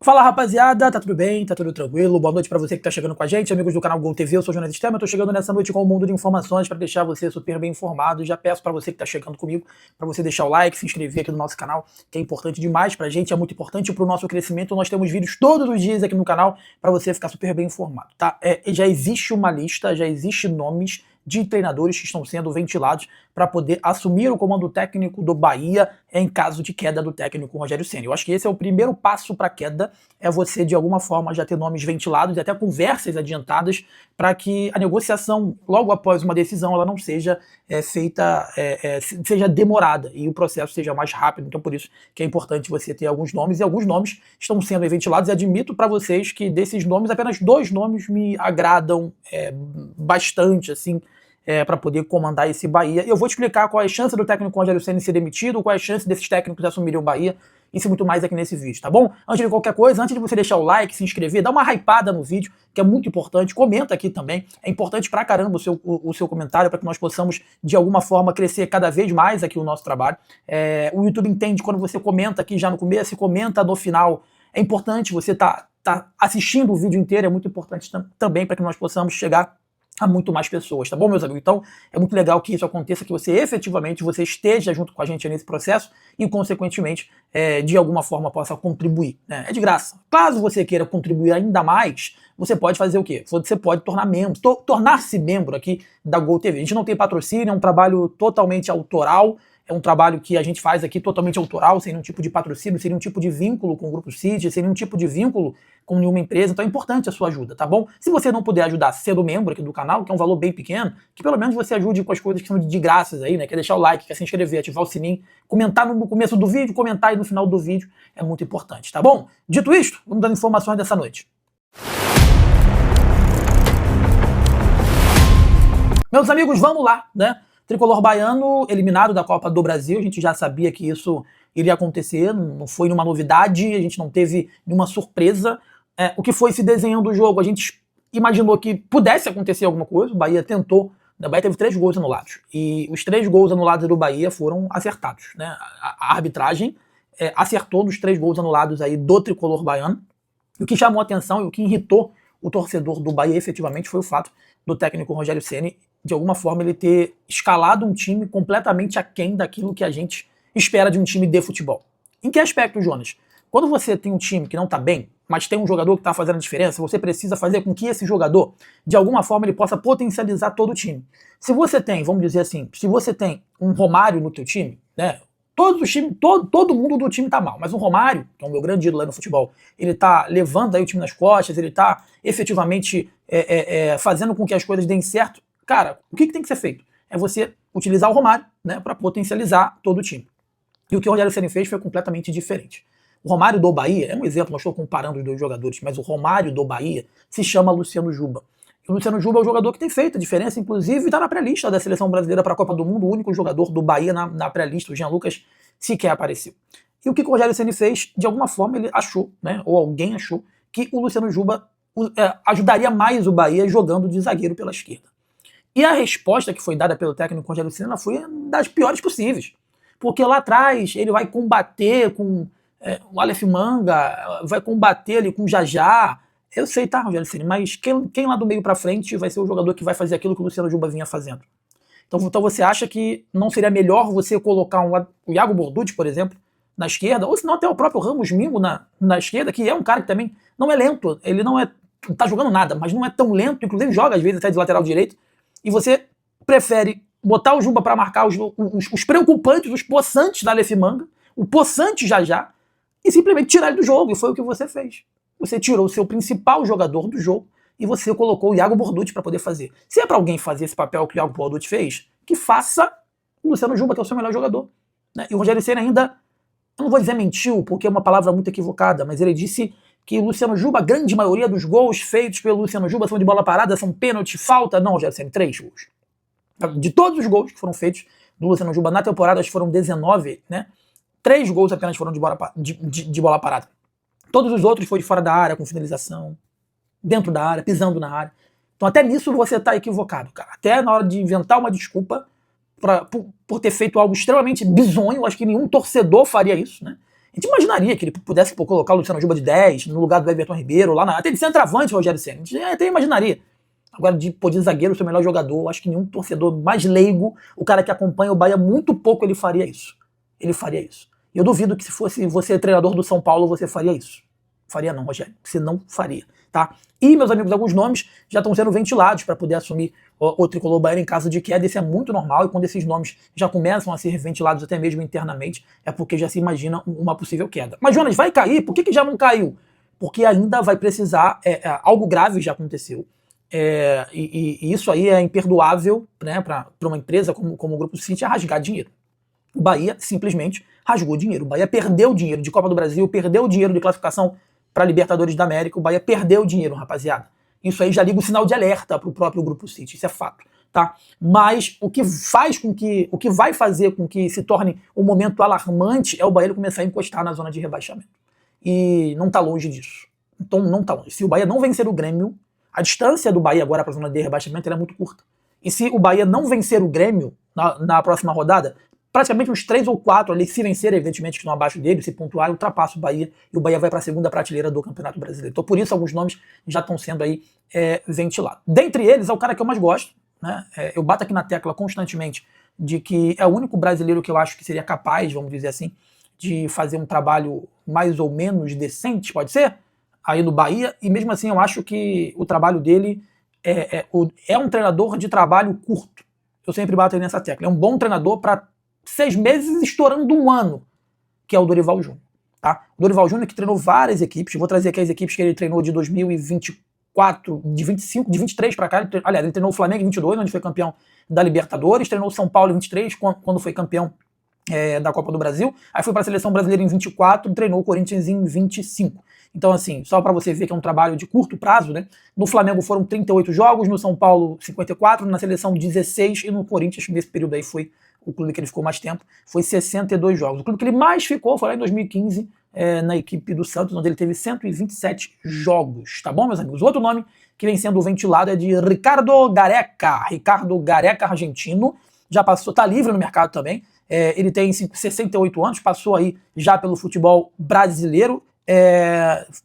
Fala rapaziada, tá tudo bem? Tá tudo tranquilo? Boa noite pra você que tá chegando com a gente, amigos do canal Gol TV, eu sou o Jonas Stema, eu tô chegando nessa noite com um mundo de informações pra deixar você super bem informado. Já peço pra você que tá chegando comigo, pra você deixar o like, se inscrever aqui no nosso canal, que é importante demais pra gente, é muito importante pro nosso crescimento. Nós temos vídeos todos os dias aqui no canal pra você ficar super bem informado, tá? Já existe uma lista, já existe nomes de treinadores que estão sendo ventilados para poder assumir o comando técnico do Bahia em caso de queda do técnico Rogério Ceni. Eu acho que esse é o primeiro passo para a queda, é você de alguma forma já ter nomes ventilados e até conversas adiantadas para que a negociação logo após uma decisão ela não seja seja demorada e o processo seja mais rápido. Então por isso que é importante você ter alguns nomes, e alguns nomes estão sendo ventilados, e admito para vocês que desses nomes apenas 2 nomes me agradam bastante, assim, para poder comandar esse Bahia. Eu vou te explicar qual é a chance do técnico Rogério Ceni ser demitido, qual é a chance desses técnicos assumirem o Bahia, isso e muito mais aqui nesse vídeo, tá bom? Antes de qualquer coisa, antes de você deixar o like, se inscrever, dá uma hypada no vídeo, que é muito importante, comenta aqui também, é importante pra caramba o seu comentário, para que nós possamos, de alguma forma, crescer cada vez mais aqui o nosso trabalho. O YouTube entende quando você comenta aqui já no começo e comenta no final. É importante você tá assistindo o vídeo inteiro, é muito importante também para que nós possamos chegar a muito mais pessoas, tá bom, meus amigos? Então, é muito legal que isso aconteça, que você efetivamente esteja junto com a gente nesse processo e, consequentemente, de alguma forma possa contribuir, né? É de graça. Caso você queira contribuir ainda mais, você pode fazer o quê? Você pode tornar-se membro aqui da Gol TV. A gente não tem patrocínio, é um trabalho totalmente autoral, é um trabalho que a gente faz aqui totalmente autoral, sem nenhum tipo de patrocínio, sem nenhum tipo de vínculo com o Grupo City, sem nenhum tipo de vínculo com nenhuma empresa. Então é importante a sua ajuda, tá bom? Se você não puder ajudar sendo membro aqui do canal, que é um valor bem pequeno, que pelo menos você ajude com as coisas que são de graças aí, né? Quer deixar o like, quer se inscrever, ativar o sininho, comentar no começo do vídeo, comentar aí no final do vídeo, é muito importante, tá bom? Dito isto, vamos dar informações dessa noite. Meus amigos, vamos lá, né? Tricolor baiano eliminado da Copa do Brasil, a gente já sabia que isso iria acontecer, não foi nenhuma novidade, a gente não teve nenhuma surpresa. O que foi se desenhando o jogo, a gente imaginou que pudesse acontecer alguma coisa, o Bahia tentou, o Bahia teve 3 gols anulados, e os 3 gols anulados do Bahia foram acertados, né? A arbitragem acertou nos 3 gols anulados aí do Tricolor baiano, e o que chamou a atenção e o que irritou o torcedor do Bahia efetivamente foi o fato do técnico Rogério Ceni, de alguma forma, ele ter escalado um time completamente aquém daquilo que a gente espera de um time de futebol. Em que aspecto, Jonas? Quando você tem um time que não está bem, mas tem um jogador que está fazendo a diferença, você precisa fazer com que esse jogador, de alguma forma, ele possa potencializar todo o time. Se você tem, vamos dizer assim, se você tem um Romário no teu time, né? Todo mundo do time tá mal, mas o Romário, que é o meu grande ídolo lá no futebol, ele tá levando aí o time nas costas, ele tá efetivamente fazendo com que as coisas deem certo. Cara, o que tem que ser feito? É você utilizar o Romário, né, para potencializar todo o time. E o que o Rogério Ceni fez foi completamente diferente. O Romário do Bahia, é um exemplo, não estou comparando os 2 jogadores, mas o Romário do Bahia se chama Luciano Juba. E o Luciano Juba é um jogador que tem feito a diferença, inclusive está na pré-lista da seleção brasileira para a Copa do Mundo, o único jogador do Bahia na pré-lista, o Jean Lucas, sequer apareceu. E o que o Rogério Ceni fez, de alguma forma ele achou, né, ou alguém achou, que o Luciano Juba ajudaria mais o Bahia jogando de zagueiro pela esquerda. E a resposta que foi dada pelo técnico Rogério Ceni foi das piores possíveis. Porque lá atrás ele vai combater com o Aleph Manga, vai combater ali com o Jajá. Eu sei, tá, Rogério Ceni, mas quem lá do meio pra frente vai ser o jogador que vai fazer aquilo que o Luciano Juba vinha fazendo? Então você acha que não seria melhor você colocar o Iago Borducci, por exemplo, na esquerda, ou se não até o próprio Ramos Mingo na esquerda, que é um cara que também não é lento, ele não tá jogando nada, mas não é tão lento, inclusive joga às vezes até de lateral direito, e você prefere botar o Juba para marcar os preocupantes, os possantes da Aleph Manga, o possante Jajá, e simplesmente tirar ele do jogo, e foi o que você fez. Você tirou o seu principal jogador do jogo e você colocou o Iago Borducci para poder fazer. Se é para alguém fazer esse papel que o Iago Borducci fez, que faça o Luciano Juba, que é o seu melhor jogador, né? E o Rogério Ceni ainda, eu não vou dizer mentiu, porque é uma palavra muito equivocada, mas ele disse que o Luciano Juba, a grande maioria dos gols feitos pelo Luciano Juba são de bola parada, são pênalti, falta. Não, Rogério Ceni, 3 gols. De todos os gols que foram feitos do Luciano Juba na temporada, acho que foram 19, né? 3 gols apenas foram de bola parada. Todos os outros foi de fora da área, com finalização, dentro da área, pisando na área. Então até nisso você tá equivocado, cara. Até na hora de inventar uma desculpa por ter feito algo extremamente bizonho, acho que nenhum torcedor faria isso, né? A gente imaginaria que ele pudesse colocar o Luciano Juba de 10, no lugar do Everton Ribeiro, lá até de centroavante o Rogério Ceni. A gente até imaginaria. Agora, de zagueiro, ser o melhor jogador, acho que nenhum torcedor mais leigo, o cara que acompanha o Bahia muito pouco, ele faria isso. Ele faria isso. E eu duvido que se fosse você treinador do São Paulo, você faria isso. Faria não, Rogério. Você não faria, tá? E, meus amigos, alguns nomes já estão sendo ventilados para poder assumir o tricolor baiano em caso de queda. Isso é muito normal, e quando esses nomes já começam a ser ventilados até mesmo internamente, é porque já se imagina uma possível queda. Mas, Jonas, vai cair? Por que já não caiu? Porque ainda vai precisar, algo grave já aconteceu. E isso aí é imperdoável, né, para uma empresa como o Grupo City, é rasgar dinheiro. O Bahia simplesmente rasgou dinheiro. O Bahia perdeu dinheiro de Copa do Brasil, perdeu dinheiro de classificação para Libertadores da América. O Bahia perdeu dinheiro, rapaziada. Isso aí já liga o sinal de alerta para o próprio Grupo City, isso é fato, tá? Mas o que vai fazer com que se torne um momento alarmante é o Bahia começar a encostar na zona de rebaixamento. E não tá longe disso. Então não tá longe. Se o Bahia não vencer o Grêmio, a distância do Bahia agora para a zona de rebaixamento é muito curta. E se o Bahia não vencer o Grêmio na próxima rodada, praticamente uns 3 ou 4 ali, se vencerem, evidentemente, que estão abaixo dele, se pontuarem, ultrapassa o Bahia e o Bahia vai para a segunda prateleira do Campeonato Brasileiro. Então, por isso, alguns nomes já estão sendo aí ventilados. Dentre eles, é o cara que eu mais gosto, né? Eu bato aqui na tecla constantemente de que é o único brasileiro que eu acho que seria capaz, vamos dizer assim, de fazer um trabalho mais ou menos decente, pode ser? Aí no Bahia, e mesmo assim eu acho que o trabalho dele é um treinador de trabalho curto. Eu sempre bato aí nessa tecla. É um bom treinador para 6 meses estourando um ano, que é o Dorival Júnior. Tá? O Dorival Júnior que treinou várias equipes, vou trazer aqui as equipes que ele treinou de 2024, de 25, de 23 para cá, aliás, ele treinou o Flamengo em 22, onde foi campeão da Libertadores, treinou o São Paulo em 23, quando foi campeão da Copa do Brasil, aí foi para a Seleção Brasileira em 24 e treinou o Corinthians em 25. Então, assim, só para você ver que é um trabalho de curto prazo, né? No Flamengo foram 38 jogos, no São Paulo 54, na Seleção 16 e no Corinthians, nesse período aí foi o clube que ele ficou mais tempo, foi 62 jogos. O clube que ele mais ficou foi lá em 2015, na equipe do Santos, onde ele teve 127 jogos, tá bom, meus amigos? Outro nome que vem sendo ventilado é de Ricardo Gareca. Ricardo Gareca, argentino, já passou, tá livre no mercado também. Ele tem 68 anos, passou aí já pelo futebol brasileiro,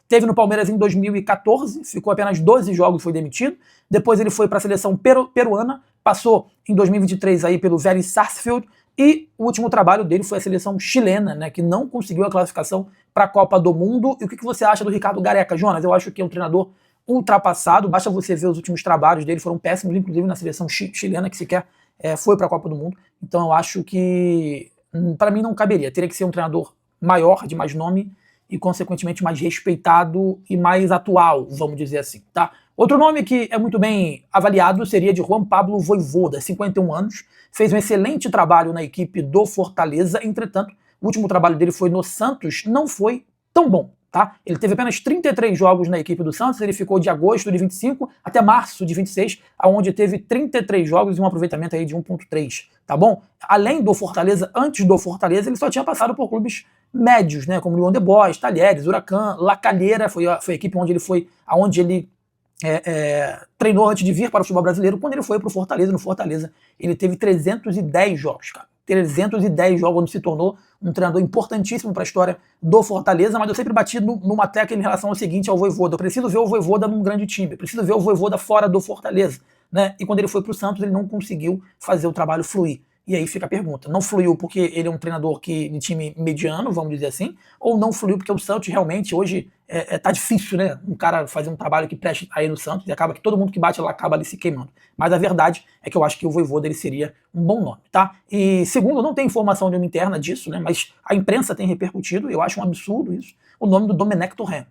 teve no Palmeiras em 2014, ficou apenas 12 jogos e foi demitido. Depois ele foi para a seleção peruana, passou em 2023 aí pelo Vélez Sarsfield, e o último trabalho dele foi a seleção chilena, né, que não conseguiu a classificação para a Copa do Mundo. E o que você acha do Ricardo Gareca, Jonas? Eu acho que é um treinador ultrapassado, basta você ver os últimos trabalhos dele, foram péssimos, inclusive na seleção chilena, que sequer foi para a Copa do Mundo. Então eu acho que, para mim, não caberia. Teria que ser um treinador maior, de mais nome, e consequentemente mais respeitado e mais atual, vamos dizer assim, tá? Outro nome que é muito bem avaliado seria de Juan Pablo Vojvoda, 51 anos, fez um excelente trabalho na equipe do Fortaleza, entretanto, o último trabalho dele foi no Santos, não foi tão bom, tá? Ele teve apenas 33 jogos na equipe do Santos, ele ficou de agosto de 25 até março de 26, onde teve 33 jogos e um aproveitamento aí de 1.3, tá bom? Além do Fortaleza, antes do Fortaleza, ele só tinha passado por clubes médios, né, como Lyon de Bois, Talheres, Huracan, La Calera, foi a equipe onde ele foi, aonde ele treinou antes de vir para o futebol brasileiro. Quando ele foi para o Fortaleza, no Fortaleza, ele teve 310 jogos, cara. 310 jogos, onde se tornou um treinador importantíssimo para a história do Fortaleza, mas eu sempre bati numa tecla em relação ao seguinte, ao Vojvoda. Eu preciso ver o Vojvoda num grande time, eu preciso ver o Vojvoda fora do Fortaleza, né? E quando ele foi para o Santos, ele não conseguiu fazer o trabalho fluir. E aí fica a pergunta, não fluiu porque ele é um treinador de time mediano, vamos dizer assim, ou não fluiu porque o Santos realmente hoje tá difícil, né? Um cara fazer um trabalho que preste aí no Santos e acaba que todo mundo que bate lá acaba ali se queimando. Mas a verdade é que eu acho que o Vojvoda ele seria um bom nome, tá? E segundo, não tem informação nenhuma interna disso, né? Mas a imprensa tem repercutido, eu acho um absurdo isso, o nome do Domenech Torrent.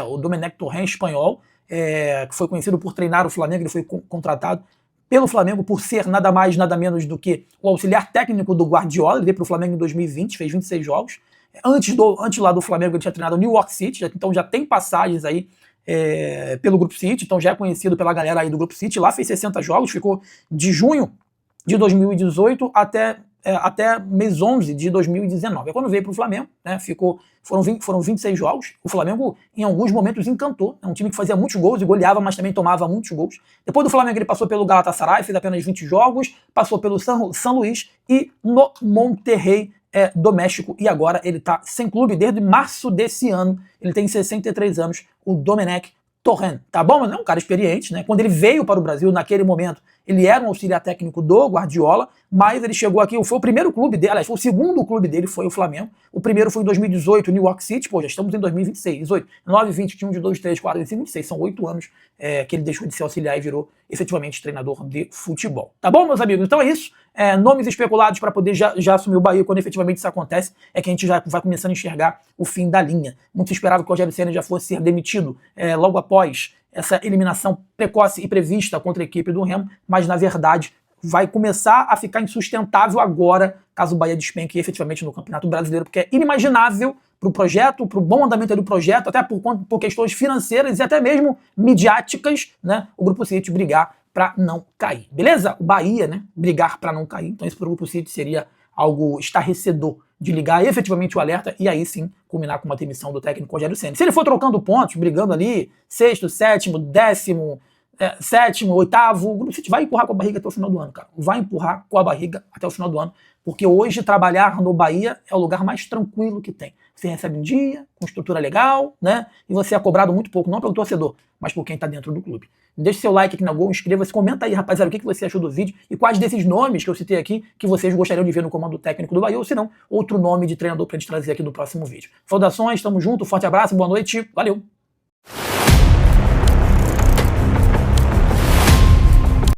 O Domenech Torrent, espanhol, que foi conhecido por treinar o Flamengo, ele foi contratado pelo Flamengo por ser nada mais, nada menos do que o auxiliar técnico do Guardiola. Ele veio para o Flamengo em 2020, fez 26 jogos. Antes lá do Flamengo ele tinha treinado o New York City, então já tem passagens aí pelo Grupo City, então já é conhecido pela galera aí do Grupo City. Lá fez 60 jogos, ficou de junho de 2018 até mês 11 de 2019. É quando veio para o Flamengo, né, foram 26 jogos. O Flamengo, em alguns momentos, encantou. É um time que fazia muitos gols e goleava, mas também tomava muitos gols. Depois do Flamengo, ele passou pelo Galatasaray, fez apenas 20 jogos, passou pelo San Luís e no Monterrey doméstico e agora ele está sem clube desde março desse ano. Ele tem 63 anos, o Domenech Torrent, tá bom? Mas é um cara experiente, né? Quando ele veio para o Brasil, naquele momento, ele era um auxiliar técnico do Guardiola, mas ele chegou aqui, foi o primeiro clube dele, aliás, foi o segundo clube dele, foi o Flamengo. O primeiro foi em 2018, o New York City, pô, já estamos em 2026, 18, 9, 20, 21, 22, 23, 24, 25, 26, são 8 anos que ele deixou de ser auxiliar e virou efetivamente treinador de futebol. Tá bom, meus amigos? Então é isso. Nomes especulados para poder já assumir o Bahia quando efetivamente isso acontece, é que a gente já vai começando a enxergar o fim da linha. Muito se esperava que o Rogério Ceni já fosse ser demitido logo após essa eliminação precoce e prevista contra a equipe do Remo, mas na verdade vai começar a ficar insustentável agora, caso o Bahia despenque efetivamente no Campeonato Brasileiro, porque é inimaginável para o projeto, para o bom andamento do projeto, até por questões financeiras e até mesmo midiáticas, né, o Grupo City brigar para não cair. Beleza? O Bahia, né, brigar para não cair. Então isso para o Grupo City seria algo estarrecedor de ligar efetivamente o alerta e aí sim culminar com uma demissão do técnico Rogério Ceni. Se ele for trocando pontos, brigando ali, sexto, sétimo, décimo, sétimo, oitavo, o Grupo City vai empurrar com a barriga até o final do ano, cara. Vai empurrar com a barriga até o final do ano, porque hoje trabalhar no Bahia é o lugar mais tranquilo que tem. Você recebe um dia, com estrutura legal, né? E você é cobrado muito pouco, não pelo torcedor, mas por quem está dentro do clube. Deixe seu like aqui na Gol, inscreva-se, comenta aí, rapaziada, o que você achou do vídeo e quais desses nomes que eu citei aqui que vocês gostariam de ver no comando técnico do Bahia, ou se não, outro nome de treinador pra gente trazer aqui no próximo vídeo. Saudações, tamo junto, forte abraço, boa noite, valeu!